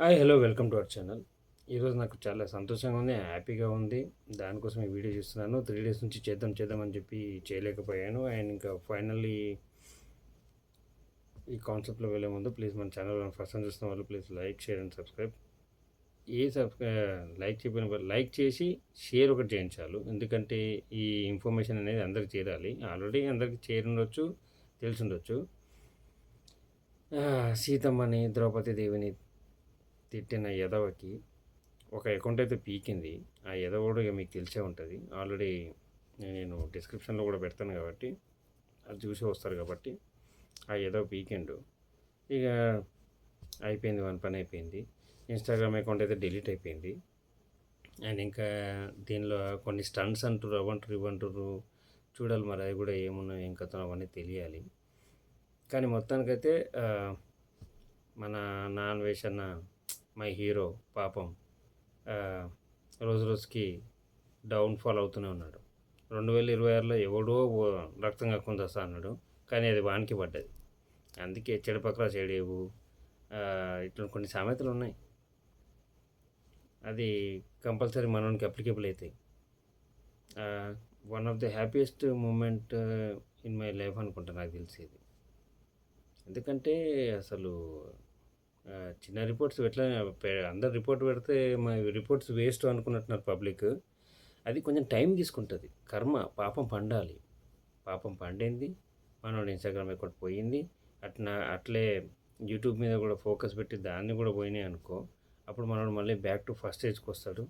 Hi hello welcome to our channel. ఈరోజు నాకు చాలా సంతోషంగా ఉంది, హ్యాపీగా ఉంది. దానికోసం ఈ వీడియో చేస్తున్నాను. 3 డేస్ నుంచి చేద్దాం అని చెప్పి చేయలేకపోయాను. అండ్ ఇంకా ఫైనల్లీ ఈ కాన్సెప్ట్లో వెళ్ళే ముందు ప్లీజ్ మన ఛానల్ ఫస్ట్ టైం చూస్తున్న వాళ్ళు please like, share and subscribe. Like చెప్పిన లైక్ చేసి షేర్ ఒకటి చేయండి చాలు. ఎందుకంటే ఈ ఇన్ఫర్మేషన్ అనేది అందరికి చేరాలి. ఆల్రెడీ అందరికి చేరుండొచ్చు, తెలిసి సీతమ్మని, ద్రౌపది దేవిని తిట్టిన ఎదవకి ఒక అకౌంట్ అయితే పీకింది. ఆ ఎదవ కూడా ఇక మీకు తెలిసే ఉంటుంది. ఆల్రెడీ నేను డిస్క్రిప్షన్లో కూడా పెడతాను కాబట్టి అది చూసి వస్తారు కాబట్టి ఆ ఎదవ పీకిండు. ఇక అయిపోయింది, వన్ పని అయిపోయింది. ఇన్స్టాగ్రామ్ అకౌంట్ అయితే డిలీట్ అయిపోయింది. అండ్ ఇంకా దీనిలో కొన్ని స్టంట్స్ అంటారు, ఇవ్వంటారు చూడాలి. మరి అది కూడా ఏమున్నాయి, ఏం కథ అవన్నీ తెలియాలి. కానీ మొత్తానికైతే మన నాన్ వేషన్న మై హీరో పాపం రోజు రోజుకి డౌన్ఫాల్ అవుతూనే ఉన్నాడు. 2026లో ఎవడో రక్తం కక్కుని వస్తా అన్నాడు, కానీ అది వానికి పడ్డది. అందుకే చెడు పక్కల చెడేవు ఇట్లా కొన్ని సామెతలు ఉన్నాయి. అది కంపల్సరీ మనోనికి అప్లికేబుల్ అవుతాయి. One of the happiest moment in my life అనుకుంటా నాకు తెలిసేది. ఎందుకంటే అసలు చిన్న రిపోర్ట్స్ ఎట్లా అందరు రిపోర్ట్ పెడితే మా రిపోర్ట్స్ వేస్ట్ అనుకున్నట్టున్నారు పబ్లిక్. అది కొంచెం టైం తీసుకుంటుంది. కర్మ పాపం పండాలి. పాపం పండింది. మనోడు ఇన్స్టాగ్రామ్ అకౌంట్ పోయింది. అట్లే యూట్యూబ్ మీద కూడా ఫోకస్ పెట్టి దాన్ని కూడా పోయినాయి అనుకో, అప్పుడు మనోడు మళ్ళీ బ్యాక్ టు ఫస్ట్ స్టేజ్కి వస్తాడు.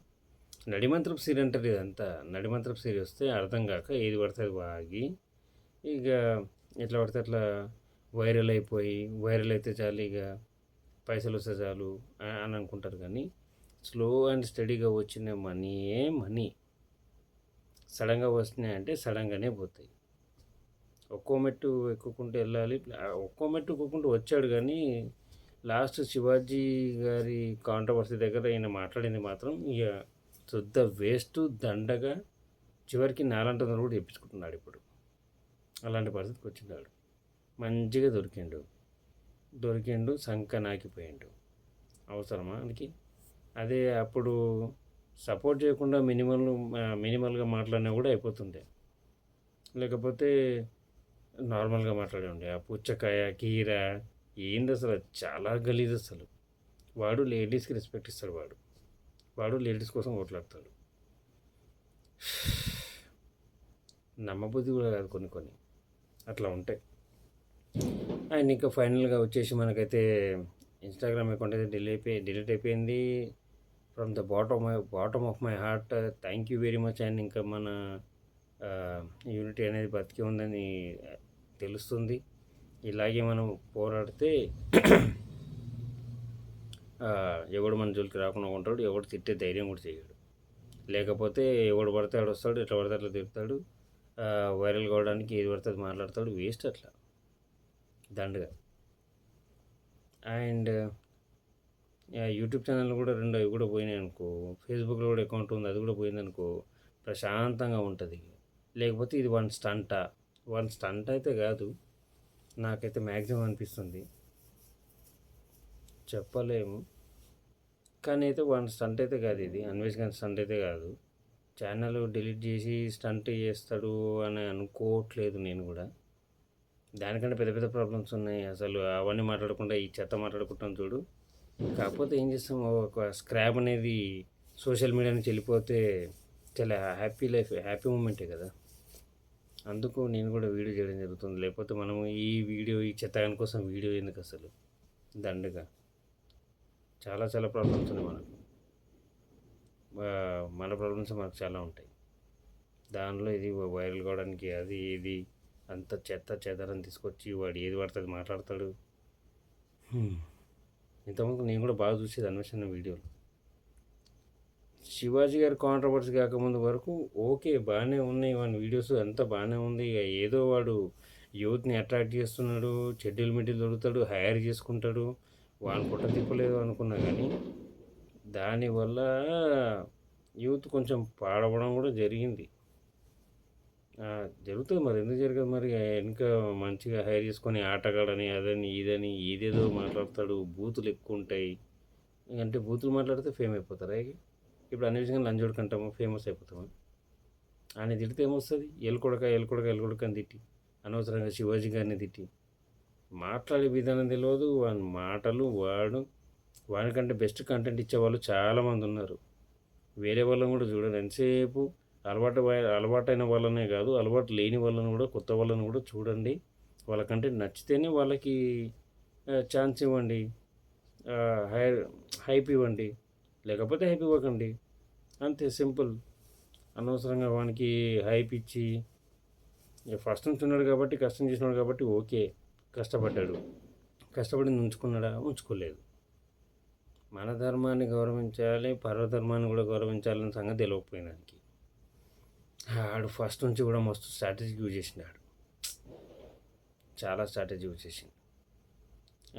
నడిమంత్రపు సీరి అంటారు. ఇదంతా నడిమంత్రపు సీరి వస్తే అర్థం కాక ఏది పడితే అది వాగి ఇక ఎట్లా పడితే అట్లా వైరల్ అయిపోయి, వైరల్ అయితే చాలు ఇక పైసలు వస్తే చాలు అని అనుకుంటారు. కానీ స్లో అండ్ స్టడీగా వచ్చిన మనీ సడన్గా వస్తున్నాయంటే సడన్గానే పోతాయి. ఒక్కో మెట్టు ఎక్కుకుంటూ వెళ్ళాలి. ఒక్కో మెట్టు ఎక్కుకుంటూ వచ్చాడు. కానీ లాస్ట్ శివాజీ గారి కాంట్రవర్సీ దగ్గర ఈయన మాట్లాడింది మాత్రం ఇక శుద్ధ వేస్ట్, దండగా చివరికి నాలంటందరూ కూడా చెప్పించుకుంటున్నాడు. ఇప్పుడు అలాంటి పరిస్థితికి వచ్చినాడు. మంచిగా దొరికిండు సంక నాకిపోయిండు. అవసరమా అందుకే అదే అప్పుడు సపోర్ట్ చేయకుండా మినిమల్గా మాట్లాడినా కూడా అయిపోతుండే. లేకపోతే నార్మల్గా మాట్లాడే ఉండే. ఆ పుచ్చకాయ, కీర ఏంది అసలు, చాలా గలీజ్ అసలు. వాడు లేడీస్కి రెస్పెక్ట్ ఇస్తాడు. వాడు లేడీస్ కోసం కొట్లాడతాడు. నమ్మబుద్ధి కూడా కాదు కొన్ని అట్లా ఉంటాయి. అండ్ ఇంకా ఫైనల్గా వచ్చేసి మనకైతే ఇన్స్టాగ్రామ్ అకౌంట్ అయితే డిలీట్ అయిపోయింది. From the bottom of my heart thank you very much. And ఇంకా మన యూనిటీ అనేది బతికి ఉందని తెలుస్తుంది. ఇలాగే మనం పోరాడితే ఎవడు మన జోలికి రాకుండా ఉంటాడు. ఎవడు తిట్టే ధైర్యం కూడా చేయడు. లేకపోతే ఎవడు పడితే ఆడు వస్తాడు, ఎట్లా పడితే అట్లా తిడతాడు. వైరల్ కావడానికి ఏది పడితే అది మాట్లాడతాడు. వేస్ట్ అట్లా దండగా. అండ్ యూట్యూబ్ ఛానల్ కూడా 2 అవి కూడా పోయినాయి అనుకో, ఫేస్బుక్లో కూడా అకౌంట్ ఉంది, అది కూడా పోయిందనుకో, ప్రశాంతంగా ఉంటుంది. లేకపోతే ఇది వన్ స్టంట్ అయితే కాదు, నాకైతే మ్యాక్సిమం అనిపిస్తుంది. చెప్పలేము, కానీ అయితే వన్ స్టంట్ అయితే కాదు. ఇది అన్వేషణ స్టంట్ అయితే కాదు. ఛానల్ డిలీట్ చేసి స్టంట్ చేస్తాడు అని అనుకోవట్లేదు నేను కూడా. దానికంటే పెద్ద పెద్ద ప్రాబ్లమ్స్ ఉన్నాయి. అసలు అవన్నీ మాట్లాడకుండా ఈ చెత్త మాట్లాడుకుంటాం చూడు. కాకపోతే ఏం చేస్తాం, ఒక స్క్రాప్ అనేది సోషల్ మీడియా నుంచి వెళ్ళిపోతే చాలా హ్యాపీ మూమెంటే కదా. అందుకు నేను కూడా వీడియో చేయడం జరుగుతుంది. లేకపోతే మనము ఈ చెత్తగాని కోసం వీడియో ఎందుకు అసలు, దండగా చాలా ప్రాబ్లమ్స్ ఉన్నాయి మనకు. మన ప్రాబ్లమ్స్ మనకు చాలా ఉంటాయి. దానిలో ఇది వైరల్ కావడానికి అది ఇది అంత చెదారం తీసుకొచ్చి వాడు ఏది పడుతుంది మాట్లాడతాడు. ఇంతకుముందు నేను కూడా బాగా చూసేది అన్వేషణ వీడియోలు. శివాజీ గారి కాంట్రవర్సీ కాకముందు వరకు ఓకే, బాగానే ఉన్నాయి వాని వీడియోస్, అంతా బాగానే ఉంది. ఏదో వాడు యూత్ని అట్రాక్ట్ చేస్తున్నాడు, చెడ్డీలు మిడ్డీలు దొరుకుతాడు, హైర్ చేసుకుంటాడు, వాని పుట్ట తిప్పలేదు అనుకున్నా. కానీ దానివల్ల యూత్ కొంచెం పాడవడం కూడా జరిగింది. జరుగుతుంది. మరి ఎందుకు జరగదు? మరి ఇంకా మంచిగా హైర్ చేసుకొని ఆటగాడని అదని ఇదని ఏదేదో మాట్లాడతాడు. బూతులు ఎక్కువ ఉంటాయి. అంటే బూతులు మాట్లాడితే ఫేమ్ అయిపోతారా ఇక? ఇప్పుడు అన్ని విషయంగా లంజోడుకు అంటాము, ఫేమస్ అయిపోతామా? ఆయన తిడితే ఏమొస్తుంది? ఎల్కొడక ఎల్కొడక ఎల్కొడక అని తిట్టి, అనవసరంగా శివాజీ గారిని తిట్టి, మాట్లాడే విధానం తెలియదు. వాని మాటలు వాడికంటే బెస్ట్ కంటెంట్ ఇచ్చేవాళ్ళు చాలామంది ఉన్నారు. వేరే వాళ్ళని కూడా చూడండి. ఎంతసేపు అలవాటైన వాళ్ళనే కాదు, అలవాటు లేని వాళ్ళని కూడా, కొత్త వాళ్ళని కూడా చూడండి. వాళ్ళ కంటెంట్ నచ్చితేనే వాళ్ళకి ఛాన్స్ ఇవ్వండి, హై హైప్ ఇవ్వండి, లేకపోతే హైప్ ఇవ్వకండి. అంతే సింపుల్. అనవసరంగా వానికి హైప్ ఇచ్చి, ఫస్ట్ నుంచి ఉన్నాడు కాబట్టి, కష్టం చేసినాడు కాబట్టి ఓకే, కష్టపడ్డాడు, కష్టపడింది ఉంచుకున్నాడా? ఉంచుకోలేదు. మన ధర్మాన్ని గౌరవించాలి, పరధర్మాన్ని కూడా గౌరవించాలన్న సంగతి తెలియకపోయింది దానికి. ఆడు ఫస్ట్ నుంచి కూడా మస్తు స్ట్రాటజీ యూజ్ చేసినాడు, చాలా స్ట్రాటజీ యూజ్ చేసింది.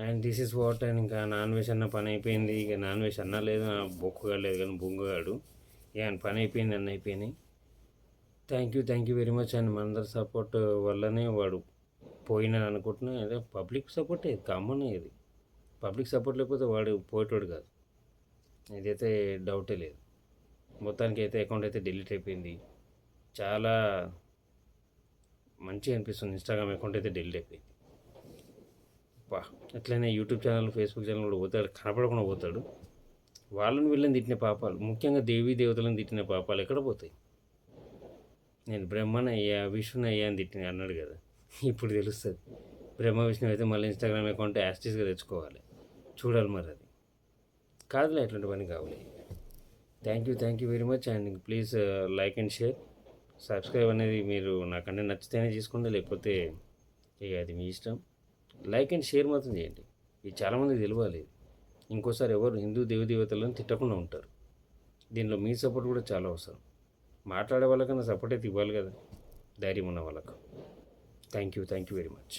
And this is what. And ఇంకా నాన్ వెజ్ అన్న పని అయిపోయింది. ఇక నాన్ వెజ్ అన్నా లేదు, బొక్కుగా లేదు కానీ బొంగుగాడు. ఇక ఆయన పని అయిపోయింది, అన్నీ అయిపోయినాయి. Thank you very much. And మనందరి సపోర్ట్ వల్లనే వాడు పోయినని అనుకుంటున్నా. అదే పబ్లిక్ సపోర్టే, కామన్ ఇది. పబ్లిక్ సపోర్ట్ లేకపోతే వాడు పోయేటోడు కాదు, ఇదైతే డౌటే లేదు. మొత్తానికి అయితే అకౌంట్ అయితే డిలీట్ అయిపోయింది. చాలా మంచిగా అనిపిస్తుంది. ఇన్స్టాగ్రామ్ అకౌంట్ అయితే డిలీట్ అయిపోయింది. అట్లనే యూట్యూబ్ ఛానల్, ఫేస్బుక్ ఛానల్ కూడా పోతాడు, కనపడకుండా పోతాడు. వాళ్ళని వీళ్ళని తిట్టిన పాపాలు, ముఖ్యంగా దేవీ దేవతలను తిట్టిన పాపాలు ఎక్కడ పోతాయి? నేను బ్రహ్మనయ్యా విష్ణునయ్యా అని తిట్టిన అన్నాడు కదా, ఇప్పుడు తెలుస్తుంది. బ్రహ్మ విష్ణు అయితే మళ్ళీ ఇన్స్టాగ్రామ్ అకౌంట్ యాస్టీస్గా తెచ్చుకోవాలి, చూడాలి మరి. అది కాదులే, అట్లాంటి పని కావాలి. Thank you very much. And please like and share, subscribe అనేది మీరు నాకంటే నచ్చితేనే చేసుకోండి, లేకపోతే ఇక అది మీ ఇష్టం. లైక్ అండ్ షేర్ మాత్రం చేయండి, ఇది చాలామందికి తెలియాలి. ఇంకోసారి ఎవరు హిందూ దేవతలను తిట్టకుండా ఉంటారు. దీనిలో మీ సపోర్ట్ కూడా చాలా అవసరం. మాట్లాడే వాళ్ళకన్నా సపోర్ట్ అయితే ఇవ్వాలి కదా, ధైర్యం ఉన్న వాళ్ళకు. Thank you very much.